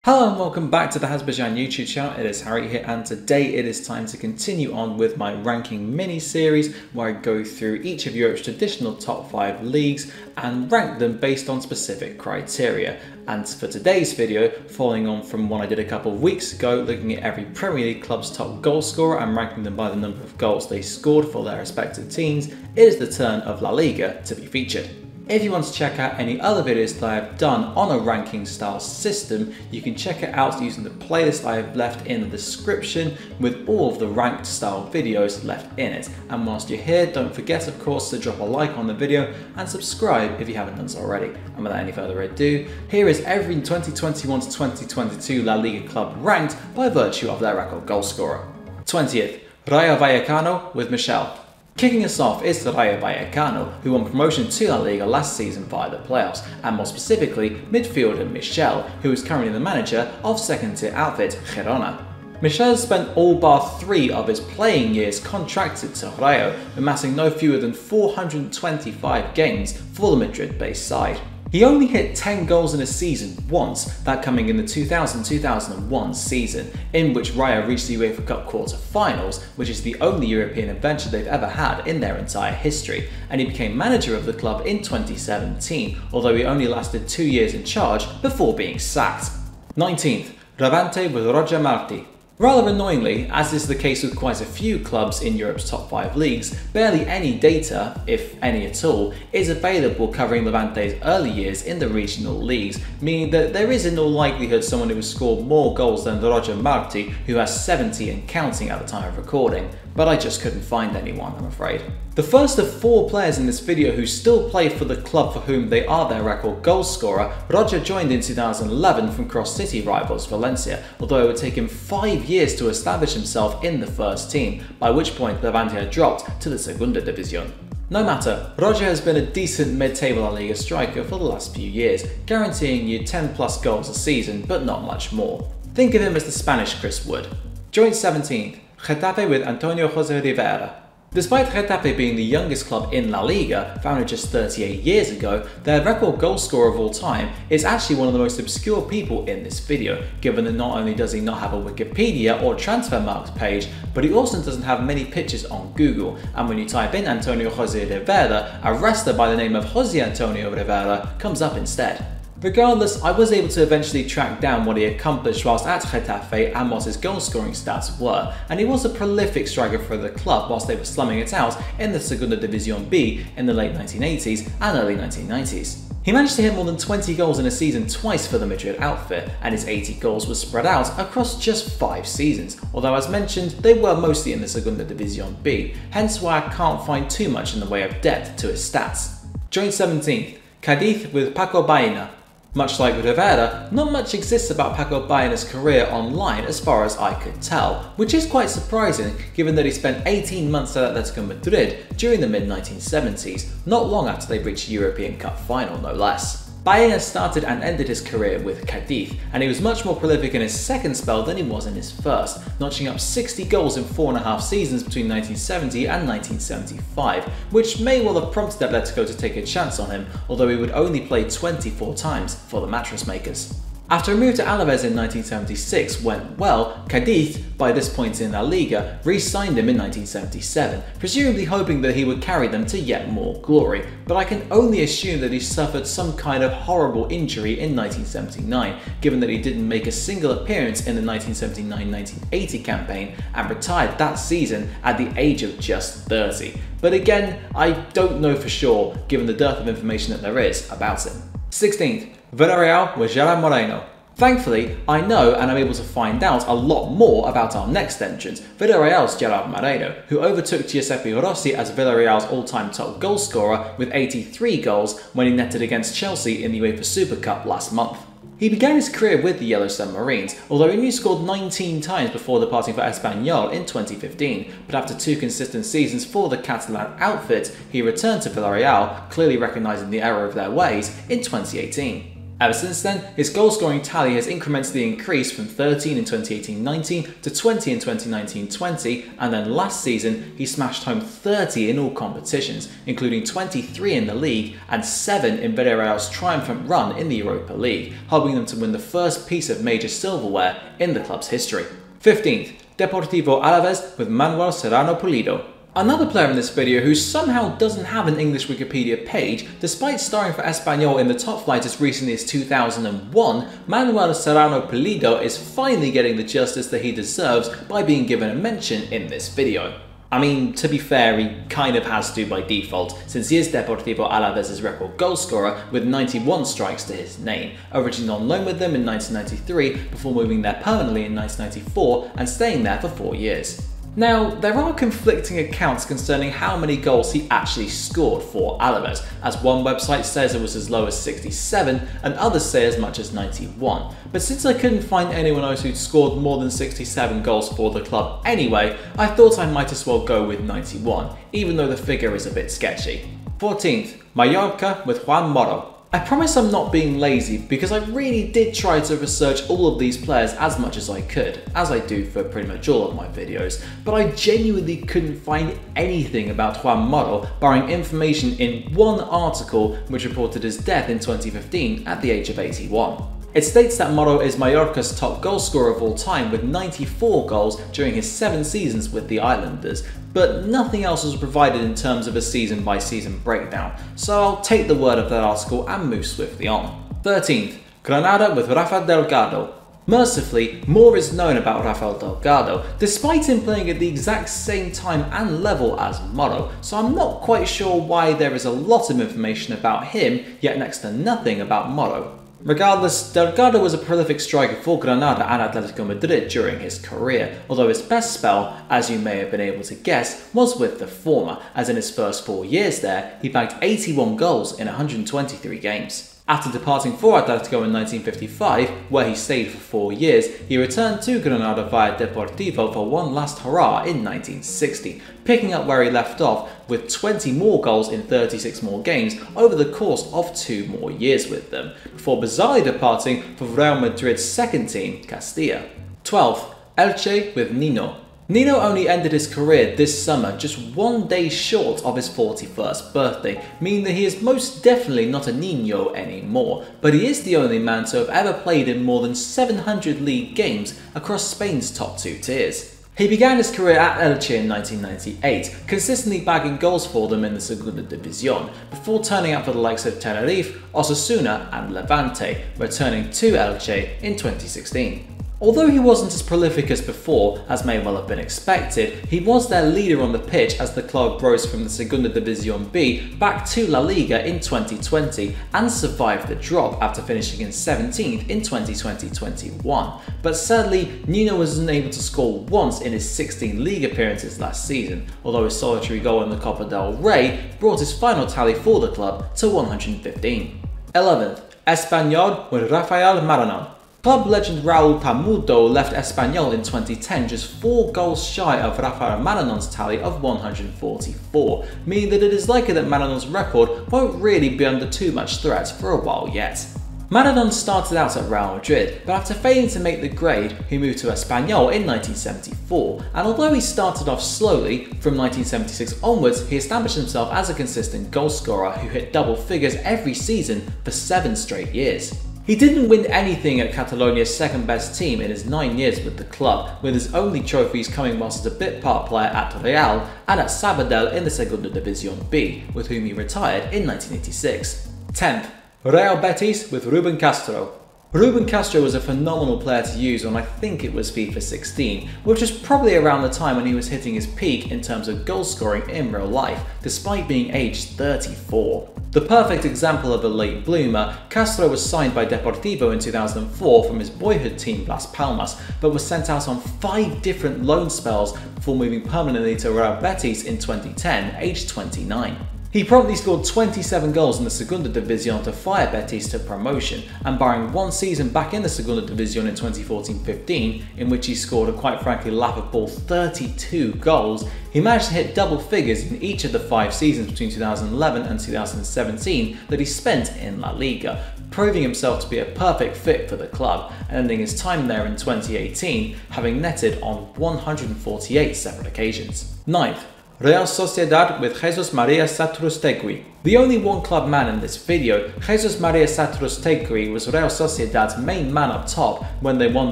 Hello and welcome back to the Hazzabhajan YouTube channel. It is Harry here, and today it is time to continue on with my ranking mini-series where I go through each of Europe's traditional top 5 leagues and rank them based on specific criteria. And for today's video, following on from one I did a couple of weeks ago, looking at every Premier League club's top goal scorer and ranking them by the number of goals they scored for their respective teams, it is the turn of La Liga to be featured. If you want to check out any other videos that I have done on a ranking style system, you can check it out using the playlist I have left in the description with all of the ranked style videos left in it. And whilst you're here, don't forget of course to drop a like on the video and subscribe if you haven't done so already. And without any further ado, here is every 2021 to 2022 La Liga club ranked by virtue of their record goal scorer. 20th, Rayo Vallecano with Michel. Kicking us off is Rayo Vallecano, who won promotion to La Liga last season via the playoffs, and more specifically midfielder Michel, who is currently the manager of second-tier outfit Girona. Michel spent all bar 3 of his playing years contracted to Rayo, amassing no fewer than 425 games for the Madrid-based side. He only hit 10 goals in a season once, that coming in the 2000-2001 season, in which Rayo reached the UEFA Cup quarter-finals, which is the only European adventure they've ever had in their entire history, and he became manager of the club in 2017, although he only lasted 2 years in charge before being sacked. 19th, Levante with Roger Martí. Rather annoyingly, as is the case with quite a few clubs in Europe's top 5 leagues, barely any data, if any at all, is available covering Levante's early years in the regional leagues, meaning that there is in all likelihood someone who has scored more goals than Roger Martí, who has 70 and counting at the time of recording, but I just couldn't find anyone, I'm afraid. The first of 4 players in this video who still play for the club for whom they are their record goal scorer, Roger joined in 2011 from cross-city rivals Valencia, although it would take him 5 years to establish himself in the first team, by which point Levante had dropped to the Segunda División. No matter, Roger has been a decent mid-table La Liga striker for the last few years, guaranteeing you 10 plus goals a season, but not much more. Think of him as the Spanish Chris Wood. Joined 17th, Getafe with Antonio José Rivera. Despite Getafe being the youngest club in La Liga, founded just 38 years ago, their record goal scorer of all time is actually one of the most obscure people in this video, given that not only does he not have a Wikipedia or Transfermarkt page, but he also doesn't have many pictures on Google, and when you type in Antonio José Rivera, a wrestler by the name of José Antonio Rivera comes up instead. Regardless, I was able to eventually track down what he accomplished whilst at Getafe and what his goal scoring stats were, and he was a prolific striker for the club whilst they were slumming it out in the Segunda División B in the late 1980s and early 1990s. He managed to hit more than 20 goals in a season twice for the Madrid outfit, and his 80 goals were spread out across just 5 seasons, although as mentioned, they were mostly in the Segunda División B, hence why I can't find too much in the way of depth to his stats. Joined 17th, Cadiz with Paco Baena. Much like with Rivera, not much exists about Paco Baena's career online as far as I could tell, which is quite surprising given that he spent 18 months at Atletico Madrid during the mid-1970s, not long after they reached the European Cup final no less. Baena started and ended his career with Cadiz, and he was much more prolific in his second spell than he was in his first, notching up 60 goals in 4.5 seasons between 1970 and 1975, which may well have prompted Atletico to take a chance on him, although he would only play 24 times for the mattress makers. After a move to Alaves in 1976 went well, Cadiz, by this point in La Liga, re-signed him in 1977, presumably hoping that he would carry them to yet more glory, but I can only assume that he suffered some kind of horrible injury in 1979, given that he didn't make a single appearance in the 1979-1980 campaign and retired that season at the age of just 30. But again, I don't know for sure, given the dearth of information that there is about him. 16th, Villarreal with Gerard Moreno. Thankfully, I know and I'm able to find out a lot more about our next entrant, Villarreal's Gerard Moreno, who overtook Giuseppe Rossi as Villarreal's all-time top goal scorer with 83 goals when he netted against Chelsea in the UEFA Super Cup last month. He began his career with the Yellow Submarines, although he only scored 19 times before departing for Espanyol in 2015, but after 2 consistent seasons for the Catalan outfit, he returned to Villarreal, clearly recognising the error of their ways, in 2018. Ever since then, his goal scoring tally has incrementally increased from 13 in 2018-19 to 20 in 2019-20, and then last season he smashed home 30 in all competitions, including 23 in the league and 7 in Villarreal's triumphant run in the Europa League, helping them to win the first piece of major silverware in the club's history. 15th, Deportivo Alaves with Manuel Serrano Pulido. Another player in this video who somehow doesn't have an English Wikipedia page, despite starring for Espanyol in the top flight as recently as 2001, Manuel Serrano Pulido is finally getting the justice that he deserves by being given a mention in this video. I mean, to be fair, he kind of has to by default, since he is Deportivo Alaves' record goalscorer with 91 strikes to his name, originally on loan with them in 1993 before moving there permanently in 1994 and staying there for 4 years. Now, there are conflicting accounts concerning how many goals he actually scored for Alaves, as one website says it was as low as 67 and others say as much as 91. But since I couldn't find anyone else who'd scored more than 67 goals for the club anyway, I thought I might as well go with 91, even though the figure is a bit sketchy. 14th, Mallorca with Juan Moro. I promise I'm not being lazy because I really did try to research all of these players as much as I could, as I do for pretty much all of my videos, but I genuinely couldn't find anything about Juan Moro barring information in one article which reported his death in 2015 at the age of 81. It states that Moro is Mallorca's top goalscorer of all time with 94 goals during his 7 seasons with the Islanders, but nothing else was provided in terms of a season-by-season breakdown, so I'll take the word of that article and move swiftly on. 13th, Granada with Rafa Delgado. Mercifully, more is known about Rafa Delgado, despite him playing at the exact same time and level as Moro, so I'm not quite sure why there is a lot of information about him, yet next to nothing about Moro. Regardless, Delgado was a prolific striker for Granada and Atletico Madrid during his career, although his best spell, as you may have been able to guess, was with the former, as in his first 4 years there, he bagged 81 goals in 123 games. After departing for Atletico in 1955, where he stayed for 4 years, he returned to Granada via Deportivo for one last hurrah in 1960, picking up where he left off with 20 more goals in 36 more games over the course of 2 more years with them, before bizarrely departing for Real Madrid's second team, Castilla. 12th, Elche with Nino. Nino only ended his career this summer just 1 day short of his 41st birthday, meaning that he is most definitely not a Niño anymore, but he is the only man to have ever played in more than 700 league games across Spain's top 2 tiers. He began his career at Elche in 1998, consistently bagging goals for them in the Segunda División, before turning out for the likes of Tenerife, Osasuna and Levante, returning to Elche in 2016. Although he wasn't as prolific as before, as may well have been expected, he was their leader on the pitch as the club rose from the Segunda División B back to La Liga in 2020 and survived the drop after finishing in 17th in 2020-21. But sadly, Nino was unable to score once in his 16 league appearances last season, although his solitary goal in the Copa del Rey brought his final tally for the club to 115. 11th, Espanyol with Rafael Maranon. Club legend Raul Pamudo left Espanyol in 2010 just 4 goals shy of Rafael Maranon's tally of 144, meaning that it is likely that Maranon's record won't really be under too much threat for a while yet. Maranon started out at Real Madrid, but after failing to make the grade, he moved to Espanyol in 1974, and although he started off slowly, from 1976 onwards he established himself as a consistent goalscorer who hit double figures every season for 7 straight years. He didn't win anything at Catalonia's second best team in his 9 years with the club, with his only trophies coming whilst as a bit part player at Real and at Sabadell in the Segunda División B, with whom he retired in 1986. 10th, Real Betis with Ruben Castro. Ruben Castro was a phenomenal player to use on I think it was FIFA 16, which was probably around the time when he was hitting his peak in terms of goal scoring in real life, despite being aged 34. The perfect example of a late bloomer, Castro was signed by Deportivo in 2004 from his boyhood team Las Palmas, but was sent out on 5 different loan spells before moving permanently to Real Betis in 2010, aged 29. He promptly scored 27 goals in the Segunda División to fire Betis to promotion, and barring one season back in the Segunda División in 2014-15, in which he scored a quite frankly laughable 32 goals, he managed to hit double figures in each of the 5 seasons between 2011 and 2017 that he spent in La Liga, proving himself to be a perfect fit for the club, and ending his time there in 2018, having netted on 148 separate occasions. 9th. Real Sociedad with Jesus Maria Satrustegui. The only one-club man in this video, Jesus Maria Satrustegui was Real Sociedad's main man up top when they won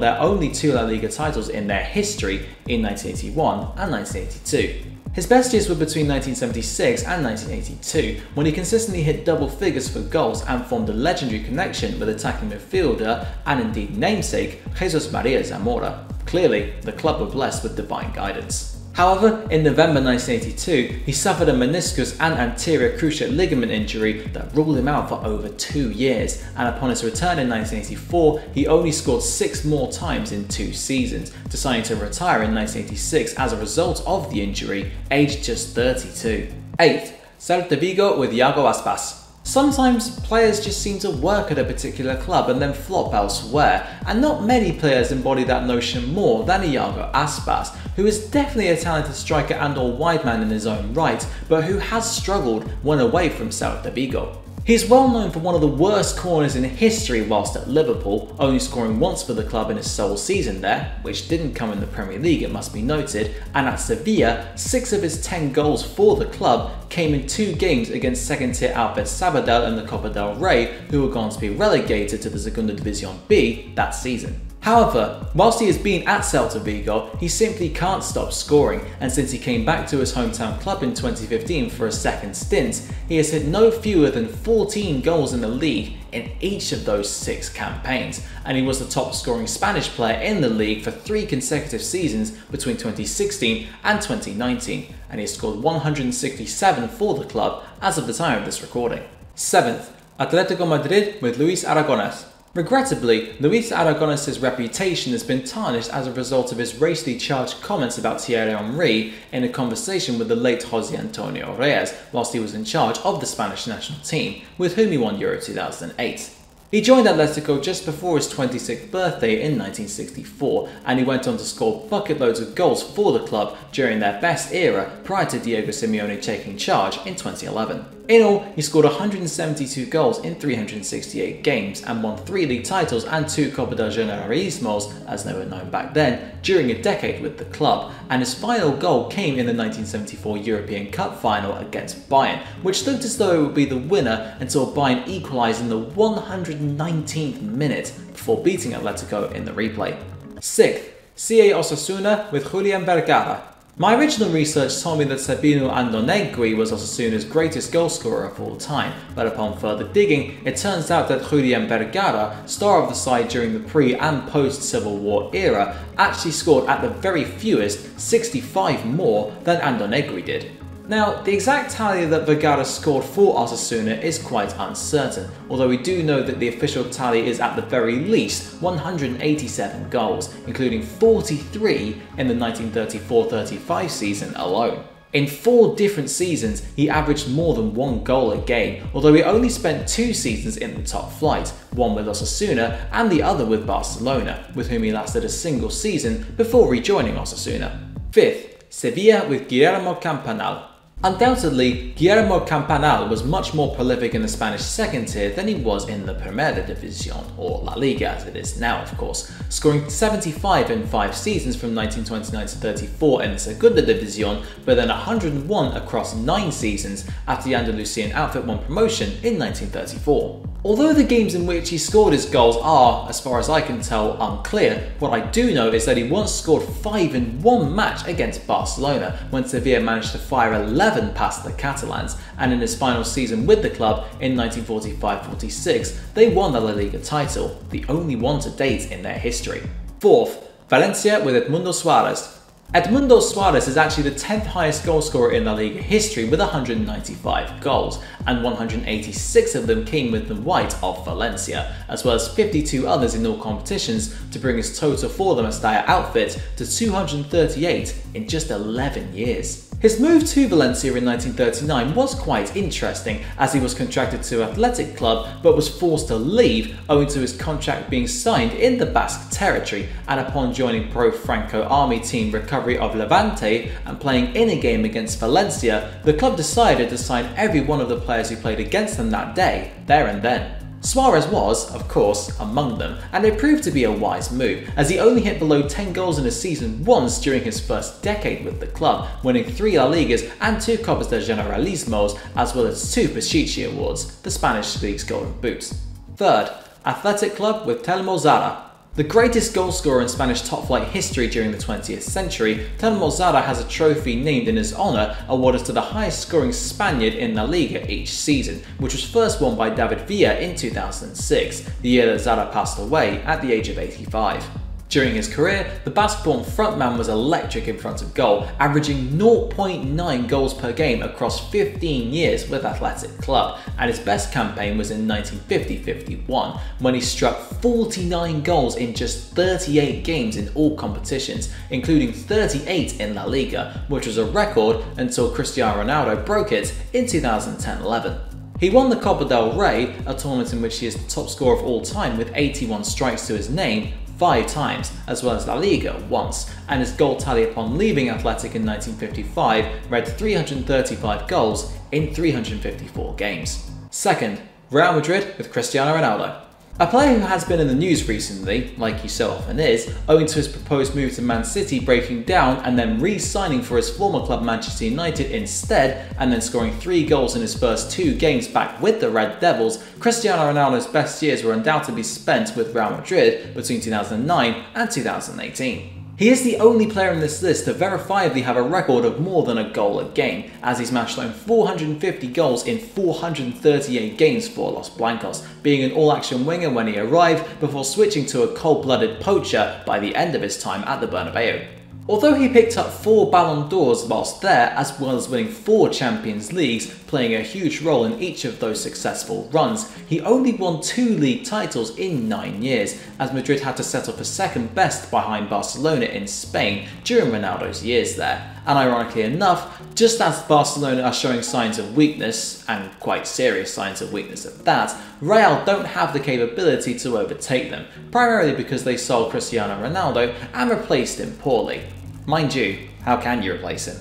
their only 2 La Liga titles in their history in 1981 and 1982. His best years were between 1976 and 1982, when he consistently hit double figures for goals and formed a legendary connection with attacking midfielder and indeed namesake Jesus Maria Zamora. Clearly, the club were blessed with divine guidance. However, in November 1982, he suffered a meniscus and anterior cruciate ligament injury that ruled him out for over 2 years, and upon his return in 1984, he only scored 6 more times in 2 seasons, deciding to retire in 1986 as a result of the injury, aged just 32. 8th. Celta Vigo with Iago Aspas. Sometimes players just seem to work at a particular club and then flop elsewhere, and not many players embody that notion more than Iago Aspas, who is definitely a talented striker and or wide man in his own right, but who has struggled when away from Celta Vigo. He's well known for one of the worst corners in history whilst at Liverpool, only scoring once for the club in his sole season there, which didn't come in the Premier League it must be noted, and at Sevilla, 6 of his 10 goals for the club came in 2 games against second-tier outfit Sabadell in the Copa del Rey, who were going to be relegated to the Segunda División B that season. However, whilst he has been at Celta Vigo, he simply can't stop scoring, and since he came back to his hometown club in 2015 for a second stint, he has hit no fewer than 14 goals in the league in each of those 6 campaigns, and he was the top scoring Spanish player in the league for 3 consecutive seasons between 2016 and 2019, and he has scored 167 for the club as of the time of this recording. 7th. Atletico Madrid with Luis Aragones. Regrettably, Luis Aragones' reputation has been tarnished as a result of his racially charged comments about Thierry Henry in a conversation with the late José Antonio Reyes whilst he was in charge of the Spanish national team, with whom he won Euro 2008. He joined Atletico just before his 26th birthday in 1964, and he went on to score bucket loads of goals for the club during their best era prior to Diego Simeone taking charge in 2011. In all, he scored 172 goals in 368 games and won 3 league titles and 2 Copa del Generalísimos, as they were known back then, during a decade with the club, and his final goal came in the 1974 European Cup final against Bayern, which looked as though it would be the winner until Bayern equalised in the 119th minute before beating Atletico in the replay. 6th. CA Osasuna with Julián Vergara. My original research told me that Sabino Andonegui was Osasuna's greatest goalscorer of all time, but upon further digging, it turns out that Julián Vergara, star of the side during the pre- and post-Civil War era, actually scored at the very fewest 65 more than Andonegui did. Now, the exact tally that Vergara scored for Osasuna is quite uncertain, although we do know that the official tally is at the very least 187 goals, including 43 in the 1934-35 season alone. In 4 different seasons, he averaged more than 1 goal a game, although he only spent 2 seasons in the top flight, one with Osasuna and the other with Barcelona, with whom he lasted a single season before rejoining Osasuna. 5th. Sevilla with Guillermo Campanal. Undoubtedly, Guillermo Campanal was much more prolific in the Spanish second tier than he was in the Primera División, or La Liga as it is now of course, scoring 75 in 5 seasons from 1929 to 34 in the Segunda División, but then 101 across 9 seasons after the Andalusian outfit won promotion in 1934. Although the games in which he scored his goals are, as far as I can tell, unclear, what I do know is that he once scored 5 in 1 match against Barcelona when Sevilla managed to fire 11 past the Catalans, and in his final season with the club in 1945-46, they won the La Liga title, the only one to date in their history. 4th. Valencia with Edmundo Suarez. Edmundo Suarez is actually the 10th highest goalscorer in La Liga history with 195 goals, and 186 of them came with the white of Valencia, as well as 52 others in all competitions to bring his total for the Mestalla outfit to 238 in just 11 years. His move to Valencia in 1939 was quite interesting, as he was contracted to Athletic club but was forced to leave owing to his contract being signed in the Basque territory, and upon joining pro-Franco army team Recovery of Levante and playing in a game against Valencia, the club decided to sign every one of the players who played against them that day, there and then. Suarez was, of course, among them, and it proved to be a wise move, as he only hit below 10 goals in a season once during his first decade with the club, winning 3 La Ligas and 2 Copas del Generalísimos, as well as 2 Pichichi Awards, the Spanish league's Golden Boots. Third, Athletic Club with Telmo Zarra. The greatest goalscorer in Spanish top-flight history during the 20th century, Telmo Zarra has a trophy named in his honour, awarded to the highest-scoring Spaniard in La Liga each season, which was first won by David Villa in 2006, the year that Zarra passed away at the age of 85. During his career, the Basque-born frontman was electric in front of goal, averaging 0.9 goals per game across 15 years with Athletic Club, and his best campaign was in 1950-51, when he struck 49 goals in just 38 games in all competitions, including 38 in La Liga, which was a record until Cristiano Ronaldo broke it in 2010-11. He won the Copa del Rey, a tournament in which he is the top scorer of all time with 81 strikes to his name, 5 times, as well as La Liga once, and his goal tally upon leaving Athletic in 1955 read 335 goals in 354 games. Second, Real Madrid with Cristiano Ronaldo. A player who has been in the news recently, like he so often is, owing to his proposed move to Man City breaking down and then re-signing for his former club Manchester United instead, and then scoring 3 goals in his first 2 games back with the Red Devils, Cristiano Ronaldo's best years were undoubtedly spent with Real Madrid between 2009 and 2018. He is the only player in this list to verifiably have a record of more than a goal a game, as he's matched home 450 goals in 438 games for Los Blancos, being an all-action winger when he arrived before switching to a cold-blooded poacher by the end of his time at the Bernabeu. Although he picked up 4 Ballon d'Ors whilst there, as well as winning 4 Champions Leagues, playing a huge role in each of those successful runs, he only won 2 league titles in 9 years, as Madrid had to settle for second best behind Barcelona in Spain during Ronaldo's years there. And ironically enough, just as Barcelona are showing signs of weakness, and quite serious signs of weakness at that, Real don't have the capability to overtake them, primarily because they sold Cristiano Ronaldo and replaced him poorly. Mind you, how can you replace him?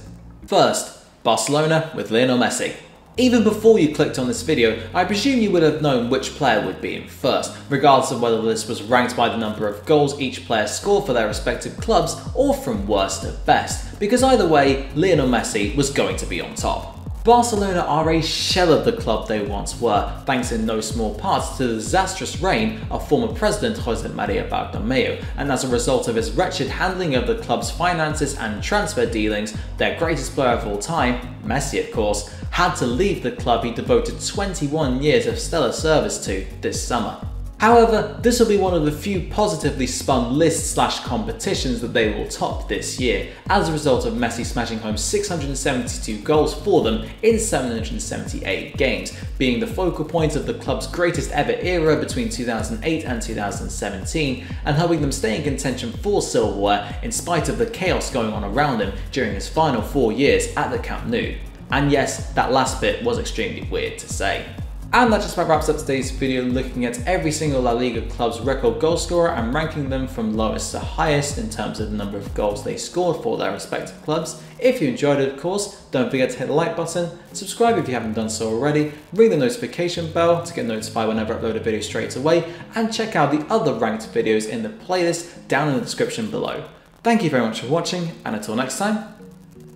First, Barcelona with Lionel Messi. Even before you clicked on this video, I presume you would have known which player would be in first, regardless of whether this was ranked by the number of goals each player scored for their respective clubs or from worst to best, because either way, Lionel Messi was going to be on top. Barcelona are a shell of the club they once were, thanks in no small part to the disastrous reign of former president José María Bartomeu, and as a result of his wretched handling of the club's finances and transfer dealings, their greatest player of all time, Messi of course, had to leave the club he devoted 21 years of stellar service to this summer. However, this will be one of the few positively spun lists/competitions that they will top this year, as a result of Messi smashing home 672 goals for them in 778 games, being the focal point of the club's greatest ever era between 2008 and 2017, and helping them stay in contention for silverware in spite of the chaos going on around him during his final 4 years at the Camp Nou. And yes, that last bit was extremely weird to say. And that just about wraps up today's video, looking at every single La Liga club's record goal scorer and ranking them from lowest to highest in terms of the number of goals they scored for their respective clubs. If you enjoyed it, of course, don't forget to hit the like button, subscribe if you haven't done so already, ring the notification bell to get notified whenever I upload a video straight away, and check out the other ranked videos in the playlist down in the description below. Thank you very much for watching, and until next time,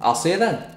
I'll see you then.